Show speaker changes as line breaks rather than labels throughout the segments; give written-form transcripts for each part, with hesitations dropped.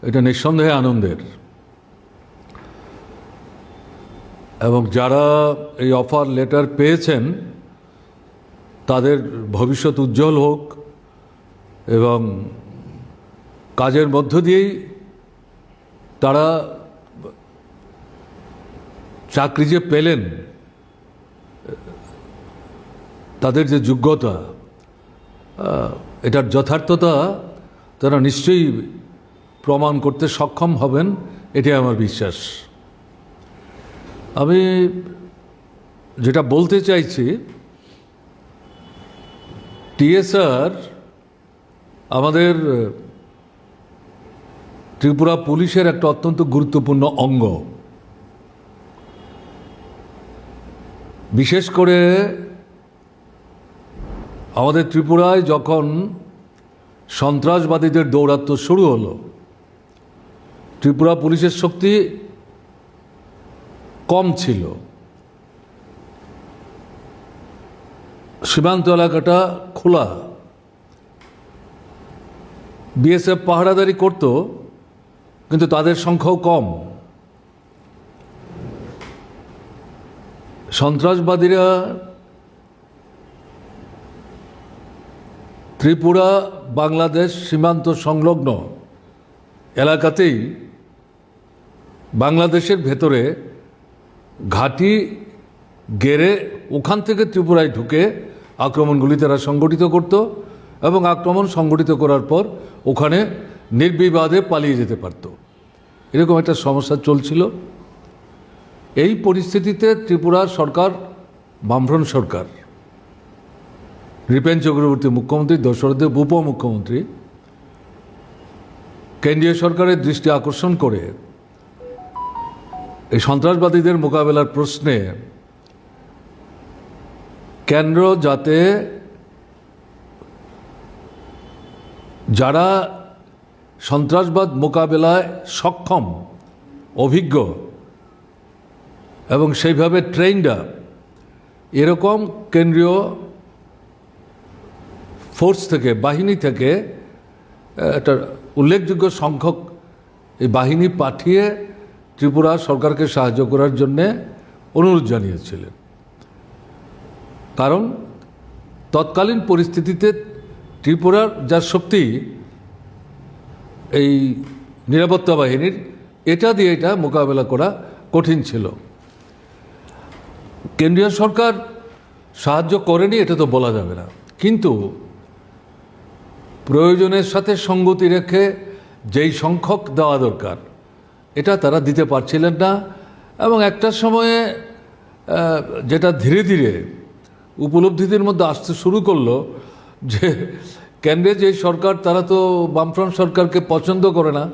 এটা নিঃসন্দেহে আনন্দের। এবং যারা এই অফার লেটার পেয়েছেন তাদের ভবিষ্যৎ উজ্জ্বল হোক এবং কাজের মধ্য দিয়েই তারা চাকরি যে পেলেন তাদের যে যোগ্যতা, এটার যথার্থতা তারা নিশ্চয়ই প্রমাণ করতে সক্ষম হবেন, এটাই আমার বিশ্বাস। আমি যেটা বলতে চাইছি, টিএসআর আমাদের ত্রিপুরা পুলিশের একটা অত্যন্ত গুরুত্বপূর্ণ অঙ্গ। বিশেষ করে আমাদের ত্রিপুরায় যখন সন্ত্রাসবাদীদের দৌরাত্ম্য শুরু হলো, ত্রিপুরা পুলিশের শক্তি কম ছিল। সীমান্ত এলাকাটা খোলা, বিএসএফ পাহারাদারি করত, কিন্তু তাদের সংখ্যাও কম। সন্ত্রাসবাদীরা ত্রিপুরা বাংলাদেশ সীমান্ত সংলগ্ন এলাকাতেই বাংলাদেশের ভেতরে ঘাঁটি গেড়ে ওখান থেকে ত্রিপুরায় ঢুকে আক্রমণগুলি তারা সংগঠিত করত এবং আক্রমণ সংগঠিত করার পর ওখানে নির্বিবাদে পালিয়ে যেতে পারত। এরকম একটা সমস্যা চলছিল। এই পরিস্থিতিতে ত্রিপুরার সরকার, বামফ্রন্ট সরকার, নৃপেন চক্রবর্তী মুখ্যমন্ত্রী, দশরথদেব উপমুখ্যমন্ত্রী, কেন্দ্রীয় সরকারের দৃষ্টি আকর্ষণ করে এই সন্ত্রাসবাদীদের মোকাবেলার প্রশ্নে কেন্দ্র যাতে যারা সন্ত্রাসবাদ মোকাবেলায় সক্ষম, অভিজ্ঞ এবং সেইভাবে ট্রেইনড আপ এরকম কেন্দ্রীয় ফোর্স থেকে, বাহিনী থেকে একটা উল্লেখযোগ্য সংখ্যক এই বাহিনী পাঠিয়ে ত্রিপুরা সরকারকে সাহায্য করার জন্যে অনুরোধ জানিয়েছিলেন। কারণ তৎকালীন পরিস্থিতিতে ত্রিপুরার যা শক্তি এই নিরাপত্তা বাহিনীর, এটা দিয়ে এটা মোকাবেলা করা কঠিন ছিল। কেন্দ্রীয় সরকার সাহায্য করেনি এটা তো বলা যাবে না, কিন্তু প্রয়োজনের সাথে সঙ্গতি রেখে যেই সংখ্যক দেওয়া দরকার এটা তারা দিতে পারছিলেন না। এবং একটা সময়ে যেটা ধীরে ধীরে উপলব্ধিদের মধ্যে আসতে শুরু করলো যে কেন্দ্রে যে সরকার, তারা তো বামফ্রন্ট সরকারকে পছন্দ করে না,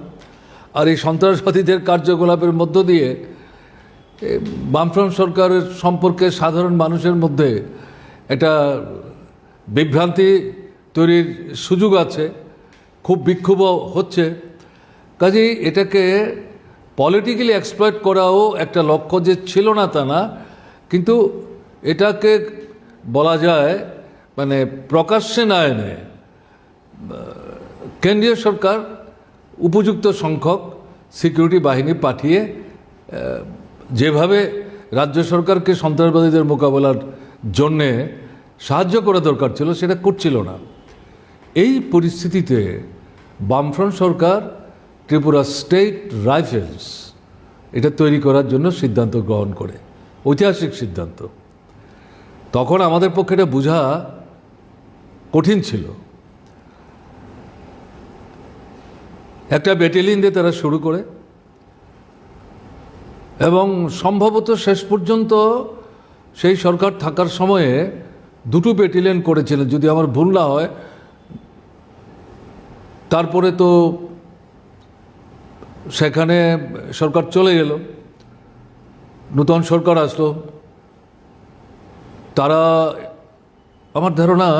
আর এই সন্ত্রাসবাদীদের কার্যকলাপের মধ্য দিয়ে বামফ্রন্ট সরকারের সম্পর্কে সাধারণ মানুষের মধ্যে একটা বিভ্রান্তি তৈরির সুযোগ আছে, খুব বিক্ষোভ হচ্ছে। কাজেই এটাকে পলিটিক্যালি এক্সপ্লয়েট করাও একটা লক্ষ্য যে ছিল না তা না, কিন্তু এটাকে বলা যায় মানে প্রকাশ্যে না এনে কেন্দ্রীয় সরকার উপযুক্ত সংখ্যক সিকিউরিটি বাহিনী পাঠিয়ে যেভাবে রাজ্য সরকারকে সন্ত্রাসবাদীদের মোকাবেলার জন্যে সাহায্য করা দরকার ছিল সেটা করছিল না। এই পরিস্থিতিতে বামফ্রন্ট সরকার ত্রিপুরা স্টেট রাইফেলস এটা তৈরি করার জন্য সিদ্ধান্ত গ্রহণ করে, ঐতিহাসিক সিদ্ধান্ত। তখন আমাদের পক্ষে এটা বোঝা কঠিন ছিল। একটা ব্যাটালিয়ন দিয়ে তারা শুরু করে এবং সম্ভবত শেষ পর্যন্ত সেই সরকার থাকার সময়ে দুটো ব্যাটালিয়ন করেছিলেন, যদি আমার ভুল না হয়। তারপরে তো সেখানে সরকার চলে গেল, নূতন সরকার আসলো। তারা, আমার ধারণা,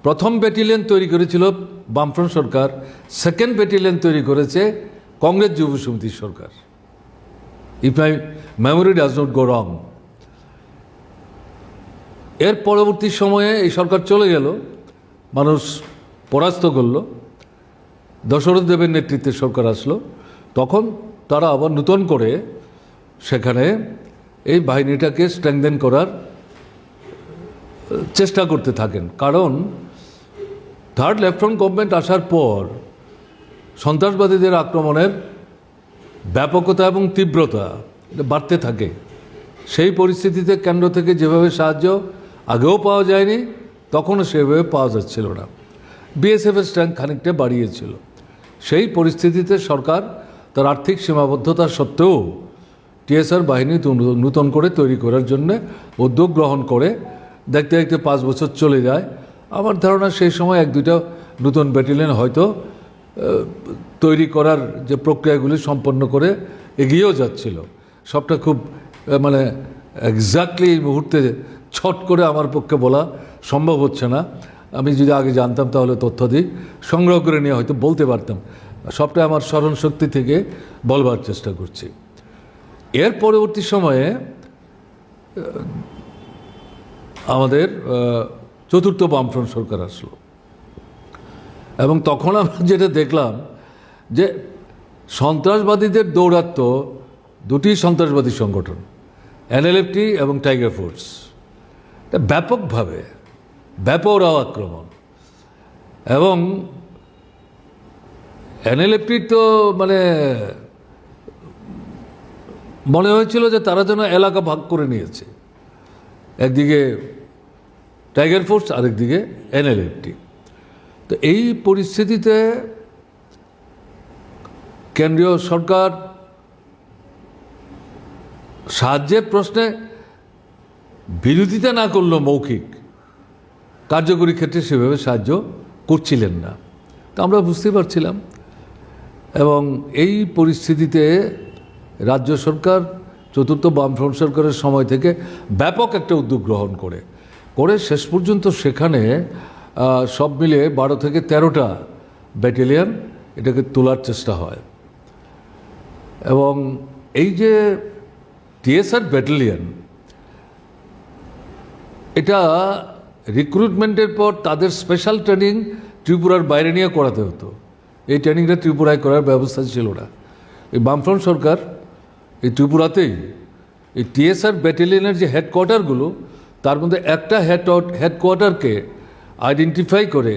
প্রথম ব্যাটালিয়ন তৈরি করেছিল বামফ্রন্ট সরকার, সেকেন্ড ব্যাটালিয়ন তৈরি করেছে কংগ্রেস যুব সমিতির সরকার, if my memory does not go wrong. এর পরবর্তী সময়ে এই সরকার চলে গেল, মানুষ পরাস্ত করল। দশরথ দেবের নেতৃত্বে সরকার আসলো, তখন তারা আবার নূতন করে সেখানে এই বাহিনীটাকে স্ট্রেংথেন করার চেষ্টা করতে থাকেন। কারণ থার্ড লেফট্রন্ট গভর্নমেন্ট আসার পর সন্ত্রাসবাদীদের আক্রমণের ব্যাপকতা এবং তীব্রতা এটা বাড়তে থাকে। সেই পরিস্থিতিতে কেন্দ্র থেকে যেভাবে সাহায্য আগেও পাওয়া যায়নি, তখনও সেভাবে পাওয়া যাচ্ছিল না। বিএসএফের স্ট্রেংথ খানিকটা বাড়িয়েছিল। সেই পরিস্থিতিতে সরকার তার আর্থিক সীমাবদ্ধতা সত্ত্বেও টিএসআর বাহিনী নূতন করে তৈরি করার জন্য উদ্যোগ গ্রহণ করে। দেখতে দেখতে 5 বছর চলে যায়। আমার ধারণা সেই সময় 1-2টা নতুন ব্যাটালিয়ন হয়তো তৈরি করার যে প্রক্রিয়াগুলি সম্পন্ন করে এগিয়েও যাচ্ছিল। সবটা খুব মানে এক্স্যাক্টলি এই মুহূর্তে ছট করে আমার পক্ষে বলা সম্ভব হচ্ছে না। আমি যদি আগে জানতাম তাহলে তথ্যাদি সংগ্রহ করে নিয়ে হয়তো বলতে পারতাম। সবটা আমার স্মরণশক্তি থেকে বলবার চেষ্টা করছি। এর পরবর্তী সময়ে আমাদের চতুর্থ বামফ্রন্ট সরকার আসলো, এবং তখন আমরা যেটা দেখলাম যে সন্ত্রাসবাদীদের দৌরাত্ম দুটি সন্ত্রাসবাদী সংগঠন, এনএলএফটি এবং টাইগার ফোর্স, ব্যাপকভাবে ব্যাপকরাও আক্রমণ। এবং এনএলএফটি তো মানে মনে হয়েছিল যে তারা যেন এলাকা ভাগ করে নিয়েছে, একদিকে টাইগার ফোর্স আরেকদিকে এনএলএফটি। তো এই পরিস্থিতিতে কেন্দ্রীয় সরকার সাহায্যের প্রশ্নে বিরোধিতা না করলেও মৌখিক, কার্যকরী ক্ষেত্রে সেভাবে সাহায্য করছিলেন না। তো আমরা বুঝতে পারছিলাম। এবং এই পরিস্থিতিতে রাজ্য সরকার চতুর্থ বামফ্রন্ট সরকারের সময় থেকে ব্যাপক একটা উদ্যোগ গ্রহণ করে শেষ পর্যন্ত সেখানে সব মিলে 12 থেকে 13টা ব্যাটালিয়ন এটাকে তোলার চেষ্টা হয়। এবং এই যে টিএসআর ব্যাটালিয়ন, এটা রিক্রুটমেন্টের পর তাদের স্পেশাল ট্রেনিং ত্রিপুরার বাইরে নিয়ে করাতে হতো। এই ট্রেনিংটা ত্রিপুরায় করার ব্যবস্থা ছিল না। এই বামফ্রন্ট সরকার এই ত্রিপুরাতেই এই টিএসআর ব্যাটালিয়নের যে হেডকোয়ার্টারগুলো, তার মধ্যে একটা হেডকোয়ার্টারকে আইডেন্টিফাই করে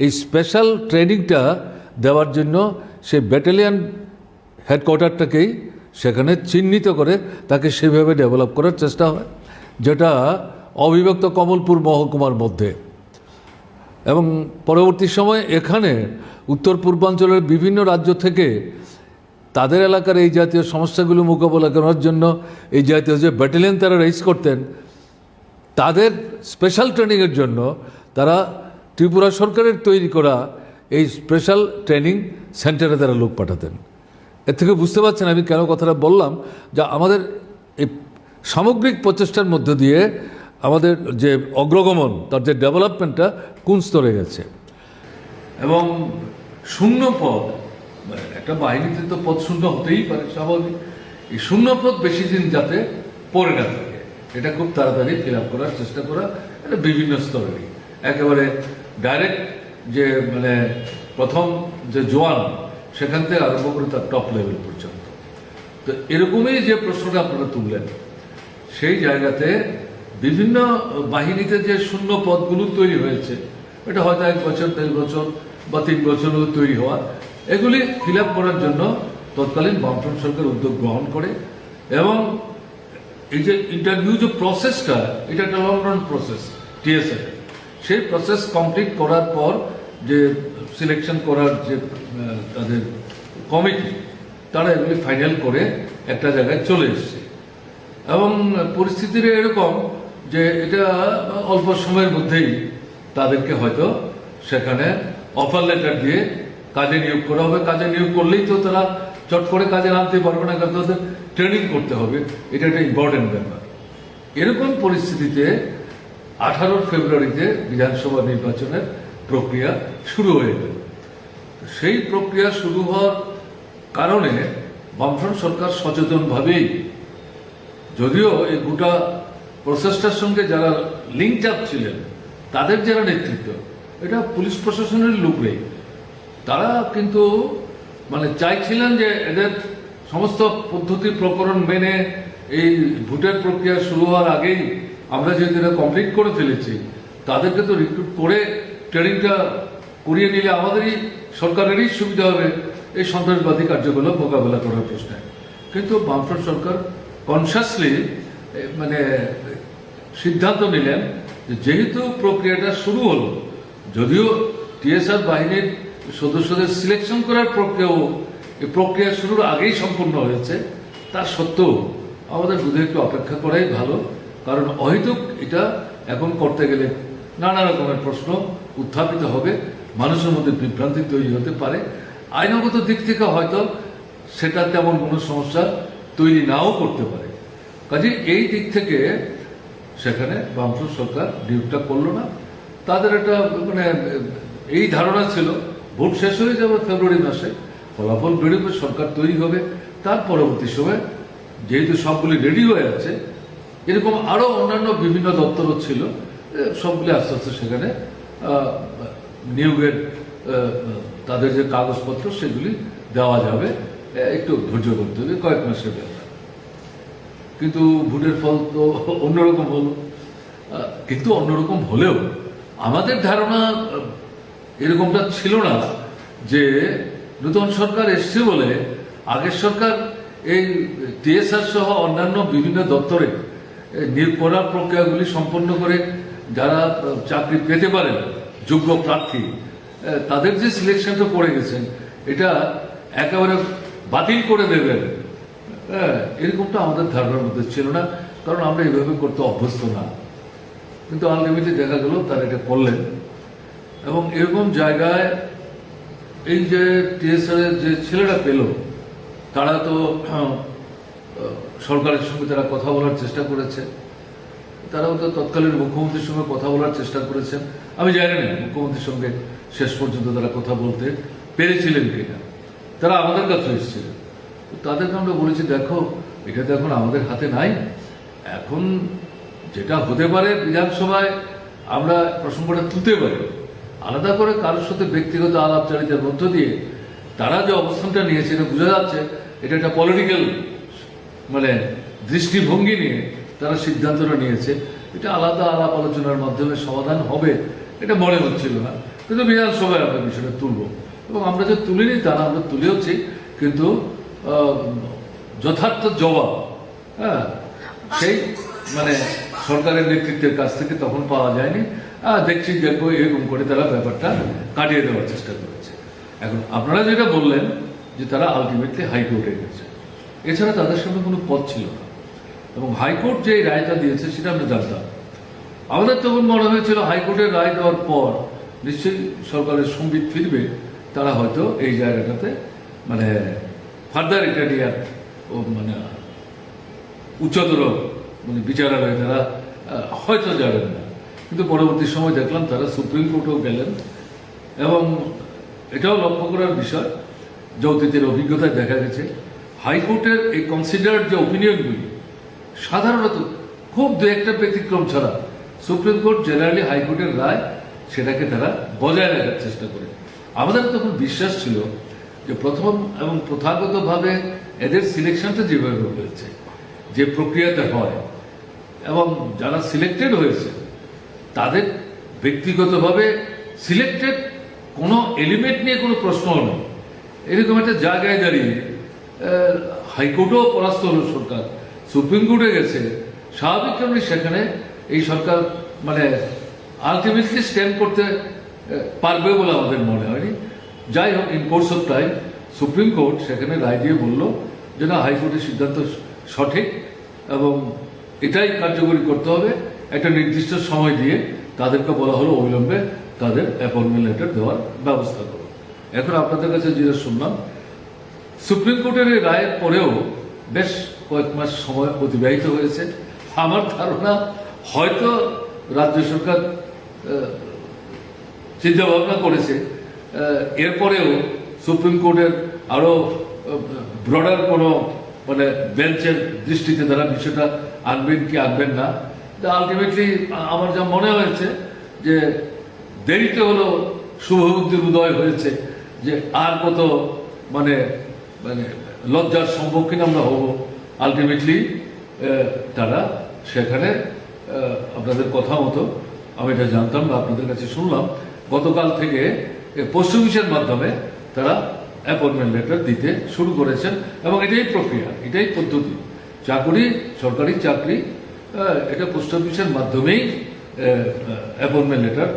এই স্পেশাল ট্রেনিংটা দেওয়ার জন্য সেই ব্যাটালিয়ন হেডকোয়ার্টারটাকেই সেখানে চিহ্নিত করে তাকে সেভাবে ডেভেলপ করার চেষ্টা হয়, যেটা অবিভক্ত কমলপুর মহকুমার মধ্যে। এবং পরবর্তী সময়ে এখানে উত্তর পূর্বাঞ্চলের বিভিন্ন রাজ্য থেকে তাদের এলাকার এই জাতীয় সমস্যাগুলো মোকাবেলা করার জন্য এই জাতীয় যে ব্যাটালিয়ন তারা রেজ করতেন, তাদের স্পেশাল ট্রেনিংয়ের জন্য তারা ত্রিপুরা সরকারের তৈরি করা এই স্পেশাল ট্রেনিং সেন্টারে তারা লোক পাঠাতেন। এর থেকে বুঝতে পারছেন আমি কেন কথাটা বললাম, যে আমাদের এই সামগ্রিক প্রচেষ্টার মধ্য দিয়ে আমাদের যে অগ্রগমন, তার যে ডেভেলপমেন্টটা কোন স্তরে গেছে। এবং শূন্য পদ, একটা বাহিনীতে তো পদ শূন্য হতেই পারে, স্বাভাবিক। এই শূন্য পদ বেশি দিন যাতে পড়ে না থাকে, এটা খুব তাড়াতাড়ি ফিল আপ করার চেষ্টা করা, এটা বিভিন্ন স্তরেরই, একেবারে ডাইরেক্ট যে মানে প্রথম যে জোয়ান সেখান থেকে আরম্ভ করে তার টপ লেভেল পর্যন্ত। তো এরকমই যে প্রশ্নটা আপনারা তুললেন, সেই জায়গাতে বিভিন্ন বাহিনীতে যে শূন্য পদগুলো তৈরি হয়েছে, এটা হয়তো 1 বছর 1.5 বছর বা 3 বছর তৈরি হওয়া, এগুলি ফিল আপ করার জন্য তৎকালীন বামফ্রন্ট সরকার উদ্যোগ গ্রহণ করে। এবং এই যে ইন্টারভিউ যে প্রসেসটা, এটা একটা লং রান প্রসেস টিএসআর, সেই প্রসেস কমপ্লিট করার পর যে সিলেকশন করার যে তাদের কমিটি, তারা এগুলি ফাইনাল করে একটা জায়গায় চলে এসছে। এবং পরিস্থিতিটা এরকম যে এটা অল্প সময়ের মধ্যেই তাদেরকে হয়তো সেখানে অফার লেটার দিয়ে কাজে নিয়োগ করা হবে। কাজে নিয়োগ করলেই তো তারা চট করে কাজে আনতে পারবে না, কারণ তাদের ট্রেনিং করতে হবে, এটা একটা ইম্পর্টেন্ট ব্যাপার। এরকম পরিস্থিতিতে 18 ফেব্রুয়ারিতে বিধানসভা নির্বাচনের প্রক্রিয়া শুরু হয়ে গেল। সেই প্রক্রিয়া শুরু হওয়ার কারণে বামফ্রন্ট সরকার সচেতনভাবেই, যদিও এই গোটা প্রসেসটার সঙ্গে যারা লিঙ্ক আপ ছিলেন, তাদের যারা নেতৃত্ব, এটা পুলিশ প্রশাসনের লোক নেই, তারা কিন্তু মানে চাইছিলেন যে এদের সমস্ত পদ্ধতি প্রকরণ মেনে এই ভোটের প্রক্রিয়া শুরু হওয়ার আগেই আমরা যেহেতু এটা কমপ্লিট করে ফেলেছি, তাদেরকে তো রিক্রুট করে ট্রেনিংটা করিয়ে নিলে আমাদেরই সরকারেরই সুবিধা হবে এই সন্ত্রাসবাদী কার্যকলাপ মোকাবেলা করার প্রশ্নে। কিন্তু বামফ্রন্ট সরকার কনসাসলি মানে সিদ্ধান্ত নিলেন যে যেহেতু প্রক্রিয়াটা শুরু হলো, যদিও টিএসআর বাহিনীর সদস্যদের সিলেকশন করার প্রক্রিয়াও এই প্রক্রিয়া শুরুর আগেই সম্পূর্ণ হয়েছে, তা সত্ত্বেও আমাদের বুঝে একটু অপেক্ষা করাই ভালো। কারণ অহেতুক এটা এখন করতে গেলে নানা রকমের প্রশ্ন উত্থাপিত হবে, মানুষের মধ্যে বিভ্রান্তি তৈরি হতে পারে। আইনগত দিক থেকে হয়তো সেটা তেমন কোনো সমস্যা তৈরি নাও করতে পারে। কাজে এই দিক থেকে সেখানে বামফ্রন্ট সরকার নিয়োগটা করলো না। তাদের একটা মানে এই ধারণা ছিল ভোট শেষ হয়ে যাবে ফেব্রুয়ারি মাসে, ফলাফল বেরোবে, সরকার তৈরি হবে, তার পরবর্তী সময় যেহেতু সবগুলি রেডি হয়ে আছে, এরকম আরও অন্যান্য বিভিন্ন দপ্তরও ছিল, সবগুলি আস্তে আস্তে সেখানে নিয়োগের তাদের যে কাগজপত্র সেগুলি দেওয়া যাবে, একটু ধৈর্য করতে হবে, কয়েক মাসের ব্যাপার। কিন্তু ভোটের ফল তো অন্যরকম হলো। কিন্তু অন্যরকম হলেও আমাদের ধারণা এরকমটা ছিল না যে নতুন সরকার এসছে বলে আগের সরকার এই টিএসআর সহ অন্যান্য বিভিন্ন দপ্তরে নিয়োগ করার প্রক্রিয়াগুলি সম্পন্ন করে যারা চাকরি পেতে পারেন যোগ্য প্রার্থী, তাদের যে সিলেকশনটা করে গেছেন এটা একেবারে বাতিল করে দেবেন, এরকমটা আমাদের ধারণার মধ্যে ছিল না, কারণ আমরা এইভাবে করতে অভ্যস্ত না। কিন্তু আলটিমেটলি দেখা গেল তারা এটা করলেন। এবং এরকম জায়গায় এই যে টিএসআর যে ছেলেরা পেল, তারা তো সরকারের সঙ্গে তারা কথা বলার চেষ্টা করেছে, তারাও তো তৎকালীন মুখ্যমন্ত্রীর সঙ্গে কথা বলার চেষ্টা করেছেন। আমি জানি না মুখ্যমন্ত্রীর সঙ্গে শেষ পর্যন্ত তারা কথা বলতে পেরেছিলেন কিনা, তারা আমাদের কাছে এসেছিলেন। তাদেরকে আমরা বলেছি দেখো এটা তো এখন আমাদের হাতে নাই, এখন যেটা হতে পারে বিধানসভায় আমরা প্রসঙ্গটা তুলতে পারি, আলাদা করে কারোর সাথে ব্যক্তিগত আলাপচারিতার মধ্য দিয়ে তারা যে অবস্থানটা নিয়েছে এটা বোঝা যাচ্ছে এটা একটা পলিটিক্যাল মানে দৃষ্টিভঙ্গি নিয়ে তারা সিদ্ধান্তটা নিয়েছে। এটা আলাদা আলাপ আলোচনার মাধ্যমে সমাধান হবে এটা মনে হচ্ছিল না, কিন্তু বিধানসভায় আমরা বিষয়টা তুলব এবং আমরা যে তুলিনি তা না, আমরা তুলেওছি, কিন্তু যথার্থ জবাব সেই মানে সরকারের নেতৃত্বের কাছ থেকে তখন পাওয়া যায়নি। দেখছি দেখবো এরকম করে তারা ব্যাপারটা কাটিয়ে দেওয়ার চেষ্টা করেছে। এখন আপনারা যেটা বললেন যে তারা আলটিমেটলি হাইকোর্টে গেছে, এছাড়া তাদের সামনে কোনো পথ ছিল না। এবং হাইকোর্ট যে রায়টা দিয়েছে সেটা আমরা জানতাম। আমাদের তখন মনে হয়েছিল হাইকোর্টের রায় দেওয়ার পর নিশ্চয়ই সরকারের সম্বিত ফিরবে, তারা হয়তো এই জায়গাটাতে মানে ফার্দার এটা নিয়ে মানে উচ্চতর মানে বিচারালয়ে তারা হয়তো যাবেন না। কিন্তু পরবর্তী সময় দেখলাম তারা সুপ্রিম কোর্টেও গেলেন। এবং এটাও লক্ষ্য করার বিষয় যে অতীতের অভিজ্ঞতায় দেখা গেছে হাইকোর্টের এই কনসিডার্ড যে ওপিনিয়নগুলি সাধারণত খুব দু একটা ব্যতিক্রম ছাড়া সুপ্রিম কোর্ট জেনারেলি হাইকোর্টের রায় সেটাকে তারা বজায় রাখার চেষ্টা করে। আমাদের তখন বিশ্বাস ছিল যে প্রথম এবং প্রথাগতভাবে এদের সিলেকশনটা যেভাবে হয়েছে, যে প্রক্রিয়াতে হয় এবং যারা সিলেক্টেড হয়েছে তাদের ব্যক্তিগতভাবে সিলেক্টেড কোনো এলিমেন্ট নিয়ে কোনো প্রশ্ন নেই, এরকম একটা জায়গায় দাঁড়িয়ে হাইকোর্টেও পরাস্ত হলো সরকার, সুপ্রিম কোর্টে গেছে, স্বাভাবিক কারণে সেখানে এই সরকার মানে আলটিমেটলি স্ট্যান্ড করতে পারবে বলে আমাদের মনে হয়নি। যাই হোক, in course of time supreme court সেখানে রায় দিয়ে বলল যে না, হাইকোর্টের সিদ্ধান্ত সঠিক এবং এটাই কার্যকরী করতে হবে। একটা নির্দিষ্ট সময় দিয়ে তাদেরকে বলা হলো অবিলম্বে তাদের অ্যাপয়েন্টমেন্ট লেটার দেওয়ার ব্যবস্থা করো। এখন আপনাদের কাছে যেটা শুনলাম, সুপ্রিম কোর্টের এই রায়ের পরেও বেশ কয়েক মাস সময় অতিবাহিত হয়েছে। আমার ধারণা হয়তো রাজ্য সরকার চিন্তা ভাবনা করেছে এরপরেও সুপ্রিম কোর্টের আরো ব্রডার কোনো মানে বেঞ্চের দৃষ্টিতে তারা বিষয়টা আনবেন কি আনবেন না। আলটিমেটলি আমার যা মনে হয়েছে যে দেরিতে হলো শুভবুদ্ধির উদয় হয়েছে, যে আর কত মানে মানে লজ্জার সম্মুখীন আমরা হব। আলটিমেটলি তারা সেখানে আপনাদের কথা মতো, আমি এটা জানতাম বা আপনাদের কাছে শুনলাম, গতকাল থেকে পোস্ট অফিসের মাধ্যমে তারা অ্যাপয়েন্টমেন্ট লেটার দিতে শুরু করেছেন। এবং এটাই প্রক্রিয়া, এটাই পদ্ধতি। চাকরি, সরকারি চাকরি, এটা পোস্ট অফিসের মাধ্যমেই অ্যাপয়েন্টমেন্ট লেটার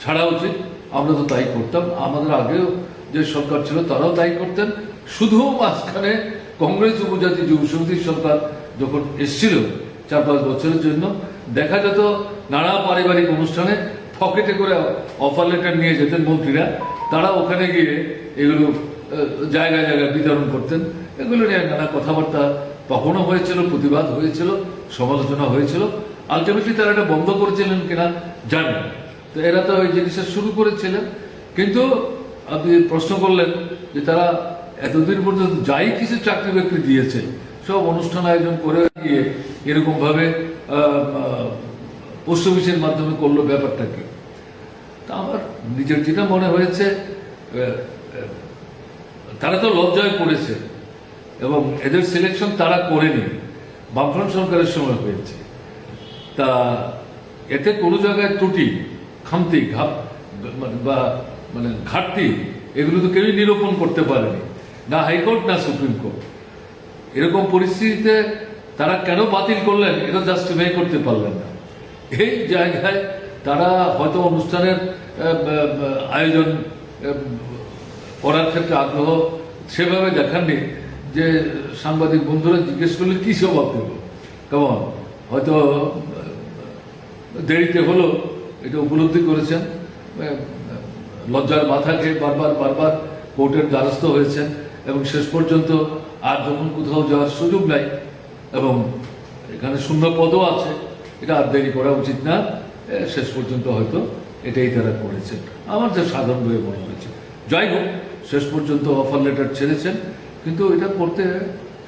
ছাড়া উচিত। আমরা তো তাই করতাম, আমাদের আগেও যে সরকার ছিল তারাও তাই করতেন। শুধু মাঝখানে কংগ্রেস উপজাতি যুব সমিতির সরকার যখন এসেছিল 4-5 বছরের জন্য, দেখা যেত নানা পারিবারিক অনুষ্ঠানে পকেটে করে অফার লেটার নিয়ে যেতেন মন্ত্রীরা, তারা ওখানে গিয়ে এগুলো জায়গায় জায়গায় বিতরণ করতেন। এগুলো নিয়ে নানা কথাবার্তা তখনও হয়েছিল, প্রতিবাদ হয়েছিল, সমালোচনা হয়েছিল। আলটিমেটলি তারা এটা বন্ধ করেছিলেন কিনা জানি না। তো এরা তো ওই জিনিসটা শুরু করেছিলেন। কিন্তু আপনি প্রশ্ন করলেন যে তারা এতদিন পর্যন্ত যাই কিছু চাকরি বাকরি দিয়েছে সব অনুষ্ঠান আয়োজন করে গিয়ে এরকমভাবে পোস্ট অফিসের মাধ্যমে করলো, ব্যাপারটা কি? তা আমার নিজের যেটা মনে হয়েছে, তারা তো লজ্জায় পড়েছে এবং এদের সিলেকশন তারা করেনি, বামফ্রন্ট সরকারের সময় হয়েছে। তা এতে কোনো জায়গায় ত্রুটি, খামতি, বা মানে ঘাটতি, এগুলো তো কেউই নিরূপণ করতে পারেনি, না হাইকোর্ট না সুপ্রিম কোর্ট। এরকম পরিস্থিতিতে তারা কেন বাতিল করলেন এটা জাস্টিফাই করতে পারলেন না। এই জায়গায় তারা হয়তো অনুষ্ঠানের আয়োজন করার ক্ষেত্রে আগ্রহ সেভাবে দেখাননি, যে সাংবাদিক বন্ধুরা জিজ্ঞেস করলে কি স্বভাব দেব, কেমন হয়তো দেরিতে হলো এটা উপলব্ধি করেছেন। লজ্জার মাথাকে বারবার কোর্টের দ্বারস্থ হয়েছেন এবং শেষ পর্যন্ত আর যখন কোথাও যাওয়ার সুযোগ নাই এবং এখানে শূন্য পদও আছে, এটা আর দেরি করা উচিত না, শেষ পর্যন্ত হয়তো এটাই তারা করেছেন, আমার যা সাধারণভাবে মনে হয়েছে। যাই হোক, শেষ পর্যন্ত অফার লেটার ছেড়েছেন, কিন্তু এটা করতে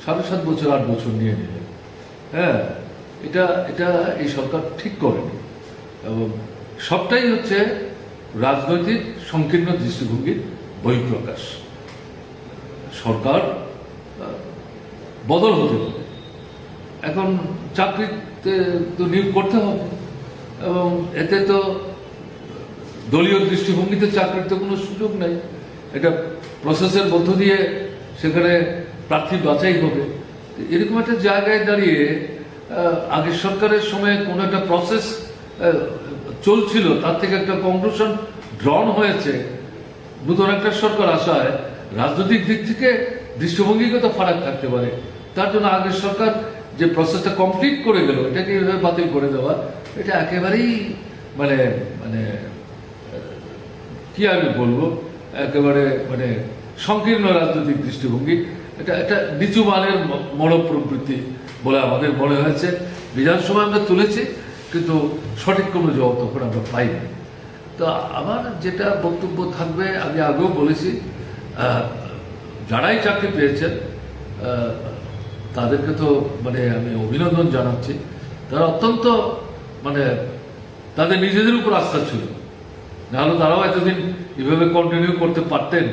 7.5 বছর 8 বছর নিয়ে নিলেন। হ্যাঁ, এটা এই সরকার ঠিক করেনি এবং সবটাই হচ্ছে রাজনৈতিক সংকীর্ণ দৃষ্টিভঙ্গির বহিঃপ্রকাশ। সরকার বদল হতে হবে, এখন চাকরিতে তো নিয়োগ করতে হবে এবং এতে তো দলীয় দৃষ্টিভঙ্গিতে চাকরির তো কোনো সুযোগ নেই। এটা প্রসেসের মধ্য দিয়ে সেখানে প্রার্থী বাছাই হবে। এরকম একটা জায়গায় দাঁড়িয়ে আগের সরকারের সময় কোনো একটা প্রসেস চলছিল, তার থেকে একটা কনক্লুশন ড্রন হয়েছে। নতুন একটা সরকার আসায় রাজনৈতিক দিক থেকে দৃষ্টিভঙ্গিগত ফারাক থাকতে পারে, তার জন্য আগের সরকার যে প্রসেসটা কমপ্লিট করে গেল এটাকে এইভাবে বাতিল করে দেওয়া, এটা একেবারেই মানে মানে কি আমি বলবো, একেবারে মানে সংকীর্ণ রাজনৈতিক দৃষ্টিভঙ্গি। এটা নিচু মানের মনোপ্রবৃত্তি বলে আমাদের মনে হয়েছে। বিধানসভায় আমরা তুলেছি, কিন্তু সঠিক কোনো জবাব তখন আমরা পাইনি। তো আমার যেটা বক্তব্য থাকবে, আমি আগেও বলেছি, যারাই চাকরি পেয়েছেন তাদেরকে তো মানে আমি অভিনন্দন জানাচ্ছি। তারা অত্যন্ত মানে তাদের নিজেদের উপর আস্থা ছিল, নাহলে তারাও এতদিন এভাবে কন্টিনিউ করতে পারতেন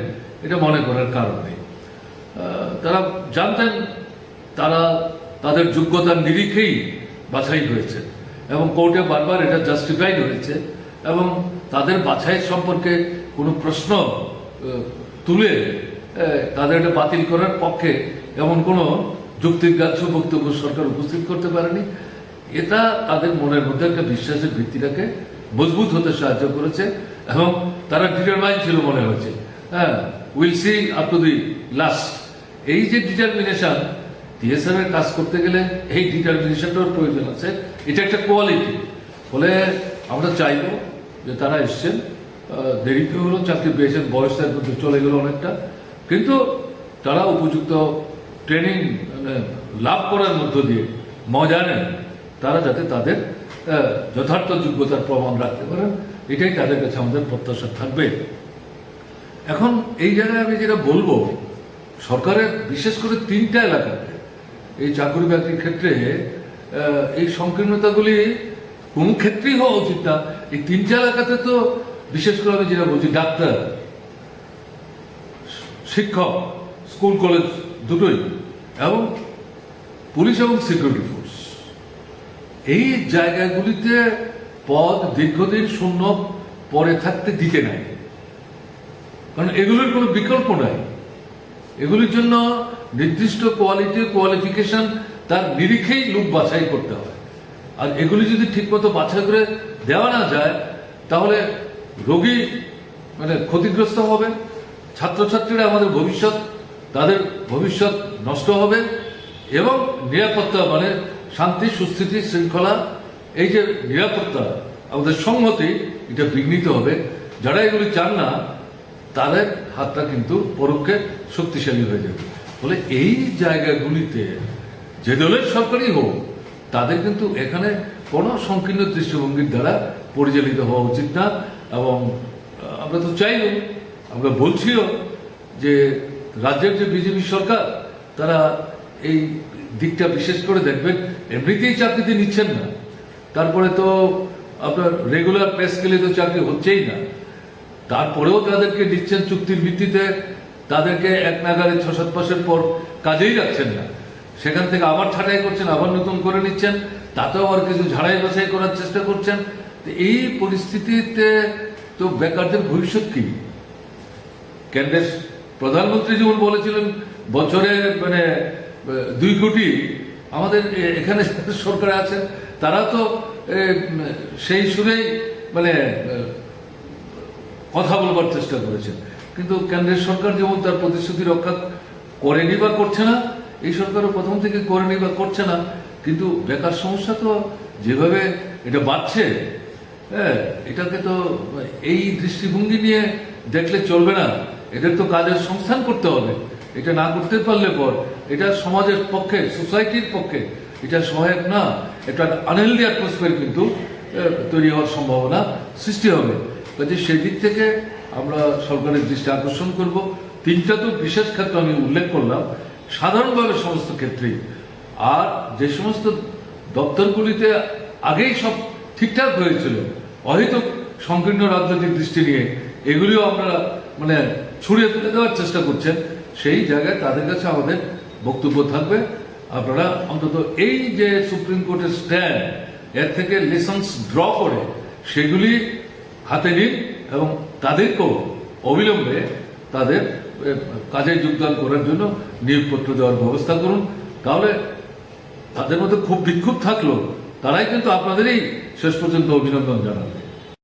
এটা মনে করার কারণ নেই। তারা জানতেন তারা তাদের যোগ্যতার নিরিখেই বাছাই হয়েছে এবং কোর্টে বারবার এটা জাস্টিফাইড হয়েছে এবং তাদের বাছাই সম্পর্কে কোনো প্রশ্ন তুলে তাদের এটা বাতিল করার পক্ষে এমন কোনো যুক্তিগ্রাহ্য বক্তব্য সরকার উপস্থিত করতে পারেনি। এটা তাদের মনের মধ্যে একটা বিশ্বাসের ভিত্তিটাকে মজবুত হতে সাহায্য করেছে এবং তারা ডিটারমাইন ছিল মনে হয়েছে। হ্যাঁ, will see up to the last. এই যে ডিটারমিনেশন, টিএসআর এর কাজ করতে গেলে এই ডিটারমিনেশনটার প্রয়োজন আছে, এটা একটা কোয়ালিটি। ফলে আমরা চাইব যে তারা এসছেন, দেরিতে হলো চাকরি পেয়েছেন, বয়সের মধ্যে চলে গেল অনেকটা, কিন্তু তারা উপযুক্ত ট্রেনিং লাভ করার মধ্য দিয়ে মজা নেন, তারা যাতে তাদের যথার্থ যোগ্যতার প্রমাণ রাখতে পারেন, এটাই তাদের কাছে আমাদের প্রত্যাশা থাকবে। এখন এই জায়গায় আমি যেটা বলবো, সরকারের বিশেষ করে 3টা এলাকাতে এই চাকরি বাকরির ক্ষেত্রে এই সংকীর্ণতাগুলি কোন ক্ষেত্রেই হওয়া উচিত না। এই 3টা এলাকাতে তো বিশেষ করে আমি যেটা বলছি, ডাক্তার, শিক্ষক, স্কুল কলেজ দুটোই, এবং পুলিশ এবং সিকিউরিটি ফোর্স, এই জায়গাগুলিতে পদ দীর্ঘদিন শূন্য পরে থাকতে দিতে নাই। কারণ এগুলোর কোনো বিকল্প নাই। এগুলির জন্য নির্দিষ্ট কোয়ালিফিকেশন তার নিরিখেই লোক বাছাই করতে হয়। আর এগুলি যদি ঠিকমতো বাছাই করে দেওয়া না যায়, তাহলে রোগী ক্ষতিগ্রস্ত হবে, ছাত্রছাত্রীরা আমাদের ভবিষ্যৎ, তাদের ভবিষ্যৎ নষ্ট হবে, এবং নিরাপত্তা শান্তি, সুস্থিতি, শৃঙ্খলা, এই যে নিরাপত্তা, আমাদের সংহতি, এটা বিঘ্নিত হবে। যারা এগুলি চান না, তাদের হাতটা কিন্তু পরোক্ষে শক্তিশালী হয়ে যাবে। ফলে এই জায়গাগুলিতে যে দলের সরকারই হোক, তাদের কিন্তু এখানে কোনো সংকীর্ণ দৃষ্টিভঙ্গির দ্বারা পরিচালিত হওয়া উচিত না। এবং আমরা তো চাইও, আমরা বলছিও যে রাজ্যের যে বিজেপি সরকার, তারা এই দিকটা বিশেষ করে দেখবেন। এমনিতেই চাকরিতে নিচ্ছেন না, তারপরে তো আপনার রেগুলার পে স্কেলে তো চাকরি হচ্ছেই না, তারপরেও তাদেরকে নিচ্ছেন চুক্তির ভিত্তিতে, তাদেরকে এক নাগারে 6-7 মাসের পর কাজেই রাখছেন না, সেখান থেকে আবার ছাঁটাই করছেন, আবার নতুন করে নিচ্ছেন, তাতেও আবার কিছু ঝাড়াই বাছাই করার চেষ্টা করছেন। এই পরিস্থিতিতে তো বেকারদের ভবিষ্যৎ কি? কেন্দ্রের প্রধানমন্ত্রী যেমন বলেছিলেন বছরে 2 কোটি, আমাদের এখানে সরকারে আছেন তারা তো সেই সুরেই কথা বলবার চেষ্টা করেছেন। কিন্তু কেন্দ্রের সরকার যেমন তার প্রতিশ্রুতি রক্ষা করেনি বা করছে না, এই সরকারও প্রথম থেকে করেনি বা করছে না। কিন্তু বেকার সমস্যা তো যেভাবে এটা বাড়ছে, এটাকে তো এই দৃষ্টিভঙ্গি নিয়ে দেখলে চলবে না। এদের তো কাজের সংস্থান করতে হবে। এটা না করতে পারলে পর এটা সমাজের পক্ষে, সোসাইটির পক্ষে এটা সহায়ক না। এটা আনহেলদি অ্যাটমসফিয়ার কিন্তু তৈরি হওয়ার সম্ভাবনা সৃষ্টি হবে। কাজে সেই দিক থেকে আমরা সরকারের দৃষ্টি আকর্ষণ করব। 3টা তো বিশেষ ক্ষেত্রে আমি উল্লেখ করলাম, সাধারণভাবে সমস্ত ক্ষেত্রেই। আর যে সমস্ত দপ্তরগুলিতে আগেই সব ঠিকঠাক হয়েছিল, অহেতুক সংকীর্ণ রাজনৈতিক দৃষ্টি নিয়ে এগুলিও আমরা ছড়িয়ে ফেলে দেওয়ার চেষ্টা করছেন, সেই জায়গায় তাদের কাছে আমাদের বক্তব্য থাকবে, আপনারা অন্তত এই যে সুপ্রিম কোর্টের স্ট্যান্ড, এর থেকে লেসন্স ড্র করে সেগুলি হাতে নিন এবং তাদেরকেও অবিলম্বে তাদের কাজে যোগদান করার জন্য নিয়োগপত্র দেওয়ার ব্যবস্থা করুন। তাহলে তাদের মধ্যে খুব বিক্ষোভ থাকলো, তারাই কিন্তু আপনাদেরই শেষ পর্যন্ত অভিনন্দন জানাবে।